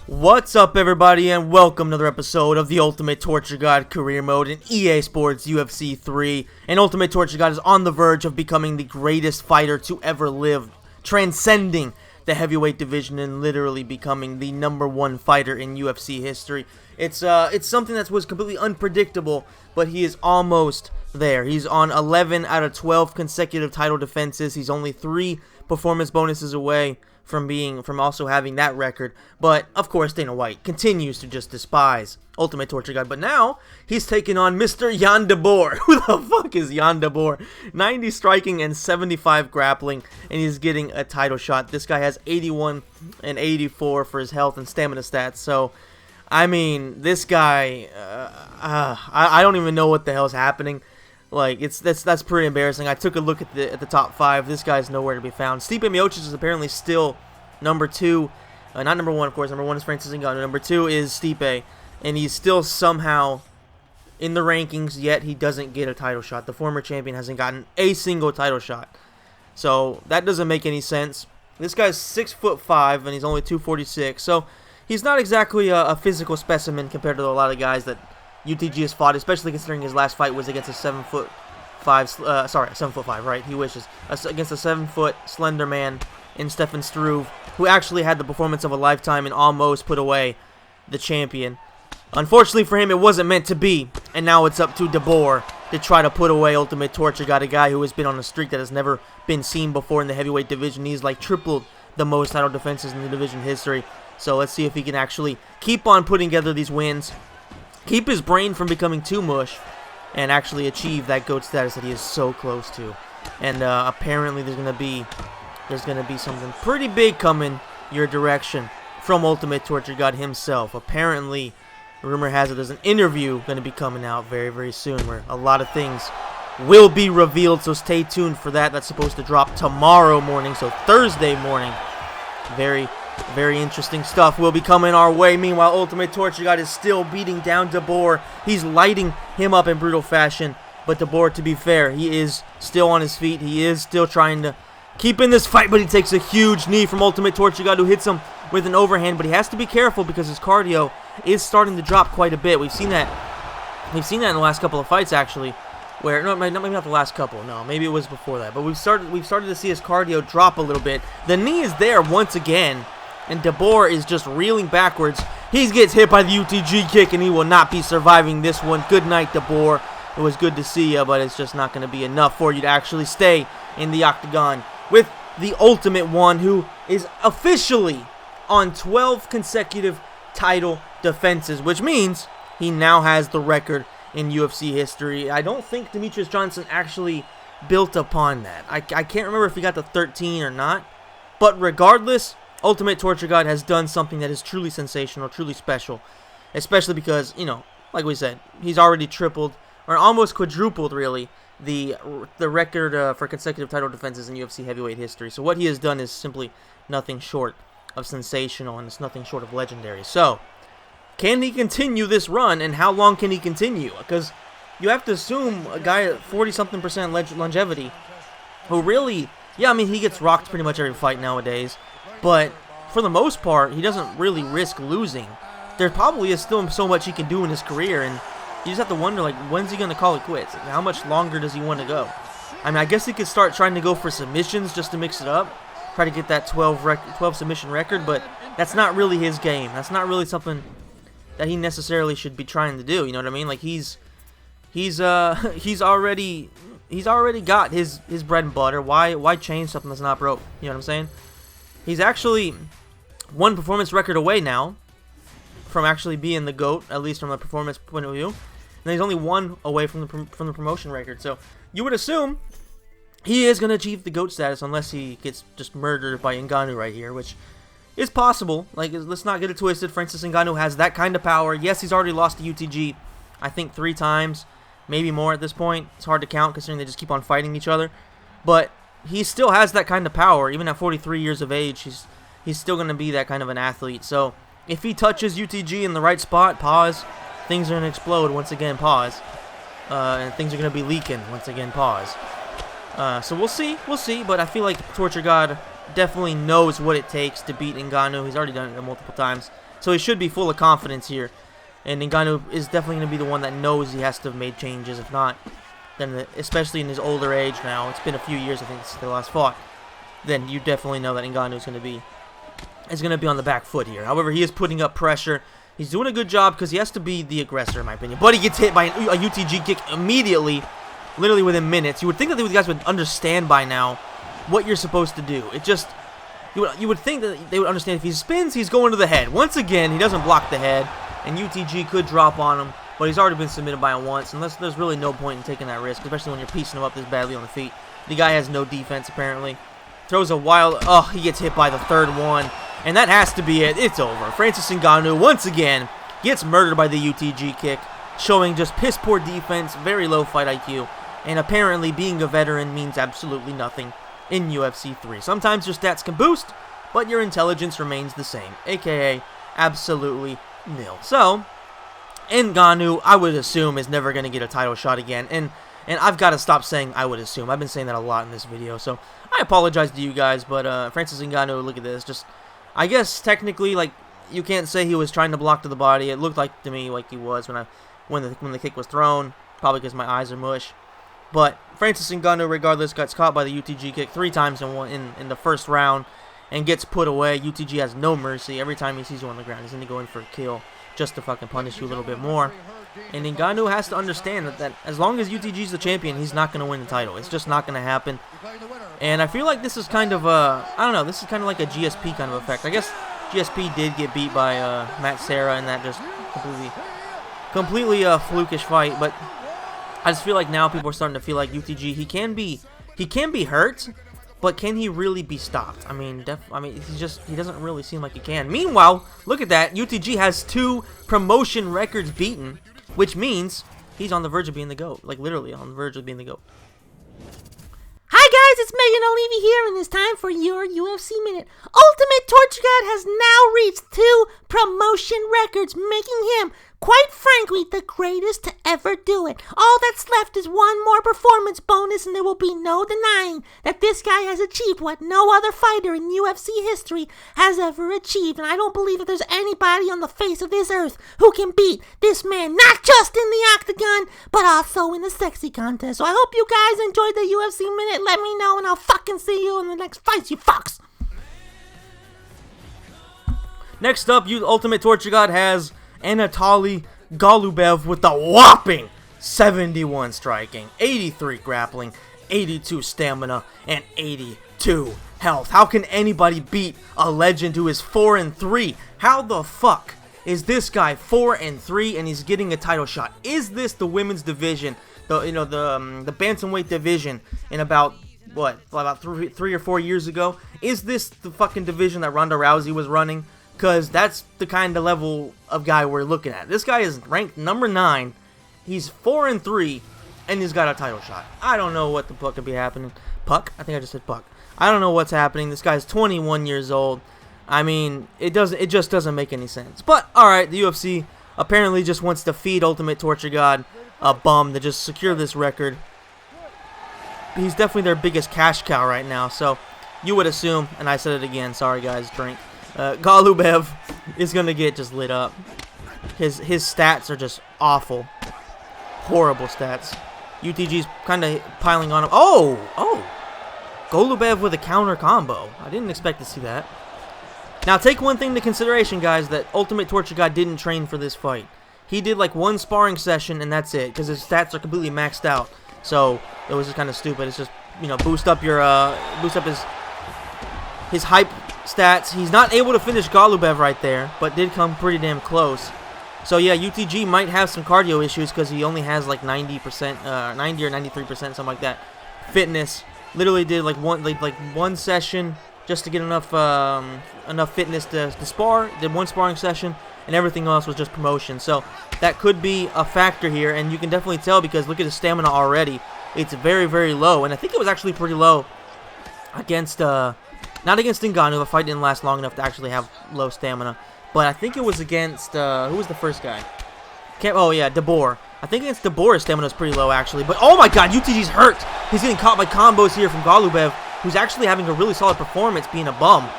What's up, everybody, and welcome to another episode of the Ultimate Torture God Career Mode in EA Sports UFC 3. And Ultimate Torture God is on the verge of becoming the greatest fighter to ever live, transcending the heavyweight division and literally becoming the #1 fighter in UFC history. It's something that was completely unpredictable, but he is almost there. He's on 11 out of 12 consecutive title defenses. He's only 3 performance bonuses away from also having that record. But of course, Dana White continues to just despise Ultimate Torture God. But now he's taking on Mr. Jan de Boer. Who the fuck is Jan de Boer? 90 striking and 75 grappling, and he's getting a title shot. This guy has 81 and 84 for his health and stamina stats. So I mean, this guy, I don't even know what the hell's happening. Like, that's pretty embarrassing. I took a look at the top 5. This guy's nowhere to be found. Stipe Miocic is apparently still number 2. Not number 1, of course. Number 1 is Francis Ngannou. Number 2 is Stipe. And he's still somehow in the rankings, yet he doesn't get a title shot. The former champion hasn't gotten a single title shot. So, that doesn't make any sense. This guy's 6'5", and he's only 246. So, he's not exactly a physical specimen compared to a lot of guys that UTG has fought, especially considering his last fight was against a 7'5", 7'5", right? He wishes. Against a 7-foot slender man in Stefan Struve, who actually had the performance of a lifetime and almost put away the champion. Unfortunately for him, it wasn't meant to be, and now it's up to de Boer to try to put away Ultimate Torture God, a guy who has been on a streak that has never been seen before in the heavyweight division. He's like tripled the most title defenses in the division history. So let's see if he can actually keep on putting together these wins, keep his brain from becoming too mush, and actually achieve that GOAT status that he is so close to. And apparently there's gonna be something pretty big coming your direction from Ultimate Torture God himself. Apparently, rumor has it there's an interview gonna be coming out very, very soon where a lot of things will be revealed. So stay tuned for that. That's supposed to drop tomorrow morning, so Thursday morning. Very interesting stuff will be coming our way. Meanwhile, Ultimate Torture God is still beating down de Boer. He's lighting him up in brutal fashion. But de Boer, to be fair, he is still on his feet. He is still trying to keep in this fight, but he takes a huge knee from Ultimate Torture God, who hits him with an overhand. But he has to be careful because his cardio is starting to drop quite a bit. We've seen that in the last couple of fights, actually. Where maybe not the last couple. No, maybe it was before that. But we've started to see his cardio drop a little bit. The knee is there once again, and de Boer is just reeling backwards. He gets hit by the UTG kick, and he will not be surviving this one. Good night, de Boer. It was good to see you, but it's just not going to be enough for you to actually stay in the octagon with the Ultimate One, who is officially on 12 consecutive title defenses, which means he now has the record in UFC history. I don't think Demetrius Johnson actually built upon that. I can't remember if he got to 13 or not, but regardless, Ultimate Torture God has done something that is truly sensational, truly special, especially because, you know, like we said, he's already tripled, or almost quadrupled, really, the record for consecutive title defenses in UFC heavyweight history. So what he has done is simply nothing short of sensational, and it's nothing short of legendary. So, can he continue this run, and how long can he continue? Because you have to assume a guy at 40-something% longevity, who really, yeah, I mean, he gets rocked pretty much every fight nowadays, but for the most part, he doesn't really risk losing. There probably is still so much he can do in his career, and you just have to wonder, like, when's he going to call it quits? Like, how much longer does he want to go? I mean, I guess he could start trying to go for submissions just to mix it up, try to get that 12 submission record, but that's not really his game. That's not really something that he necessarily should be trying to do. You know what I mean? Like, he's already got his bread and butter. Why change something that's not broke? You know what I'm saying? He's actually one performance record away now from actually being the GOAT, at least from a performance point of view. And he's only one away from the promotion record. So you would assume he is going to achieve the GOAT status unless he gets just murdered by Ngannou right here, which is possible. Like, let's not get it twisted. Francis Ngannou has that kind of power. Yes, he's already lost to UTG, I think 3 times, maybe more at this point. It's hard to count considering they just keep on fighting each other. But he still has that kind of power. Even at 43 years of age, he's still going to be that kind of an athlete. So if he touches UTG in the right spot, pause, things are going to explode once again, pause. And things are going to be leaking once again, pause. So we'll see, but I feel like Torture God definitely knows what it takes to beat Ngannou. He's already done it multiple times. So he should be full of confidence here. And Ngannou is definitely going to be the one that knows he has to have made changes. If not, then especially in his older age now, it's been a few years I think since they last fought, then you definitely know that Ngannou is going to be on the back foot here. However, he is putting up pressure. He's doing a good job because he has to be the aggressor, in my opinion. But he gets hit by a UTG kick immediately, literally within minutes. You would think that these guys would understand by now what you're supposed to do. It just, you would think that they would understand if he spins, he's going to the head. Once again, he doesn't block the head, and UTG could drop on him, but he's already been submitted by him once, and there's really no point in taking that risk, especially when you're piecing him up this badly on the feet. The guy has no defense, apparently. Throws a wild, oh, he gets hit by the third one, and that has to be it. It's over. Francis Ngannou, once again, gets murdered by the UTG kick, showing just piss-poor defense, very low fight IQ, and apparently being a veteran means absolutely nothing in UFC 3. Sometimes your stats can boost, but your intelligence remains the same, aka absolutely nil. So, Ngannou, I would assume, is never going to get a title shot again, and I've got to stop saying I would assume. I've been saying that a lot in this video, so I apologize to you guys, but Francis Ngannou, look at this. Just, I guess technically, like, you can't say he was trying to block to the body. It looked like to me like he was when the kick was thrown, probably because my eyes are mush. But Francis Ngannou, regardless, gets caught by the UTG kick 3 times in the first round and gets put away. UTG has no mercy. Every time he sees you on the ground, he's going to go in for a kill just to fucking punish you a little bit more. And Ngannou has to understand that as long as UTG's the champion, he's not going to win the title. It's just not going to happen. And I feel like this is kind of I don't know, this is kind of like a GSP kind of effect. I guess GSP did get beat by Matt Serra in that just completely flukish fight, but I just feel like now people are starting to feel like UTG, he can be hurt, but can he really be stopped? I mean, he doesn't really seem like he can. Meanwhile, look at that. UTG has 2 promotion records beaten, which means he's on the verge of being the GOAT. Like, literally on the verge of being the GOAT. Hi guys, it's Megan O'Leary here, and it's time for your UFC Minute. Ultimate Torture God has now reached 2 promotion records, making him, quite frankly, the greatest to ever do it. All that's left is one more performance bonus, and there will be no denying that this guy has achieved what no other fighter in UFC history has ever achieved. And I don't believe that there's anybody on the face of this earth who can beat this man, not just in the octagon, but also in the sexy contest. So I hope you guys enjoyed the UFC Minute. Let me know, and I'll fucking see you in the next fight, you fucks. Next up, Ultimate Torture God has Anatoly Golubev with the whopping 71 striking, 83 grappling, 82 stamina, and 82 health. How can anybody beat a legend who is 4-3? How the fuck is this guy 4-3 and he's getting a title shot? Is this the women's division, the bantamweight division in about 3 or 4 years ago? Is this the fucking division that Ronda Rousey was running? Because that's the kind of level of guy we're looking at. This guy is ranked number 9. He's 4-3, and he's got a title shot. I don't know what the fuck could be happening. Puck? I think I just said puck. I don't know what's happening. This guy's 21 years old. I mean, it just doesn't make any sense. But, alright, the UFC apparently just wants to feed Ultimate Torture God a bum to just secure this record. He's definitely their biggest cash cow right now. So, you would assume, and I said it again, sorry guys, drink. Golubev is going to get just lit up. His stats are just awful. Horrible stats. UTG's kind of piling on him. Oh! Golubev with a counter combo. I didn't expect to see that. Now, take one thing into consideration, guys, that Ultimate Torture God didn't train for this fight. He did like 1 sparring session, and that's it, because his stats are completely maxed out. So, it was just kind of stupid. It's just, boost up his hype stats. He's not able to finish Golubev right there, but did come pretty damn close. So yeah, UTG might have some cardio issues because he only has like 90%, 90 or 93%, something like that. Fitness. Literally did like one session just to get enough fitness to spar. Did 1 sparring session, and everything else was just promotion. So that could be a factor here, and you can definitely tell because look at his stamina already. It's very, very low, and I think it was actually pretty low against not against Ngannou. The fight didn't last long enough to actually have low stamina. But I think it was against, who was the first guy? Oh yeah, DeBoer. I think against DeBoer his stamina is pretty low actually. But oh my god, UTG's hurt. He's getting caught by combos here from Golubev, who's actually having a really solid performance being a bum.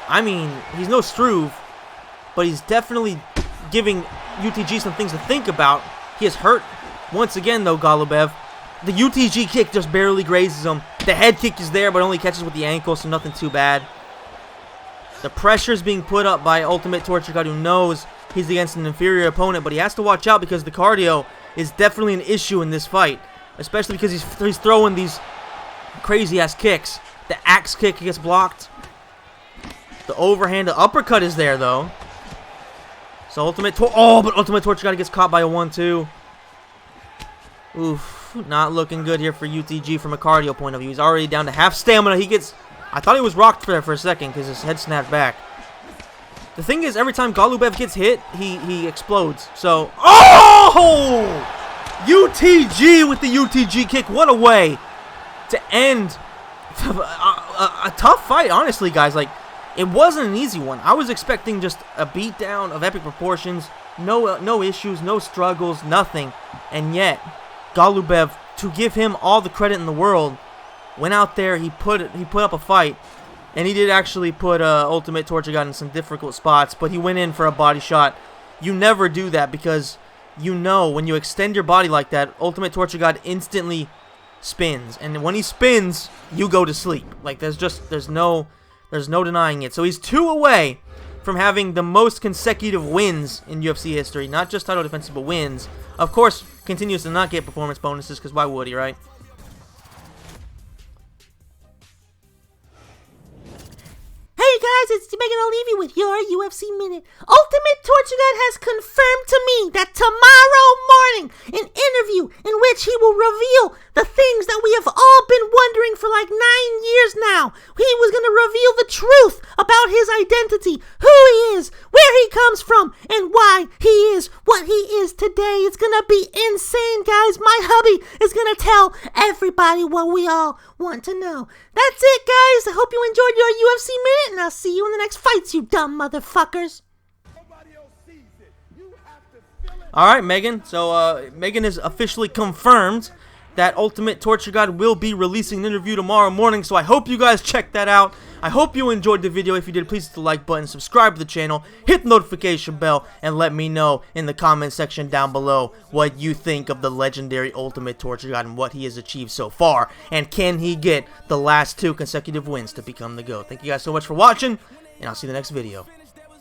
I mean, he's no Struve. but he's definitely giving UTG some things to think about. He is hurt once again, though, Golubev. The UTG kick just barely grazes him. The head kick is there, but only catches with the ankle, so nothing too bad. The pressure is being put up by Ultimate Torture God, who knows he's against an inferior opponent, but he has to watch out because the cardio is definitely an issue in this fight, especially because he's throwing these crazy-ass kicks. The axe kick gets blocked. The overhand, the uppercut is there, though. So Ultimate Torture God gets caught by a 1-2. Oof, not looking good here for UTG from a cardio point of view. He's already down to half stamina. I thought he was rocked there for a second because his head snapped back. The thing is, every time Golubev gets hit, he explodes. So, oh! UTG with the UTG kick. What a way to end a tough fight, honestly, guys. Like, it wasn't an easy one. I was expecting just a beatdown of epic proportions. No issues, no struggles, nothing. And yet, Golubev, to give him all the credit in the world, went out there, he put up a fight, and he did actually put Ultimate Torture God in some difficult spots, but he went in for a body shot. You never do that because you know when you extend your body like that, Ultimate Torture God instantly spins, and when he spins, you go to sleep. Like there's no denying it. So he's 2 away from having the most consecutive wins in UFC history, not just title defenses, but wins. Of course, continues to not get performance bonuses because why would he, right? Hey guys, it's Megan O'Leary with your UFC Minute. Ultimate Torture God has confirmed to me that tomorrow morning, an interview in which he will reveal the things that we have all been wondering for like 9 years now. He was going to reveal the truth about his identity, who he is, where he comes from, and why he is what he is today. It's going to be insane, guys. My hubby is going to tell everybody what we all want to know. That's it, guys. I hope you enjoyed your UFC Minute, and I'll see you in the next fights, you dumb motherfuckers. Alright, Megan. So, Megan has officially confirmed that Ultimate Torture God will be releasing an interview tomorrow morning, so I hope you guys check that out. I hope you enjoyed the video. If you did, please hit the like button, subscribe to the channel, hit the notification bell, and let me know in the comment section down below what you think of the legendary Ultimate Torture God and what he has achieved so far, and can he get the last 2 consecutive wins to become the GOAT. Thank you guys so much for watching, and I'll see you in the next video.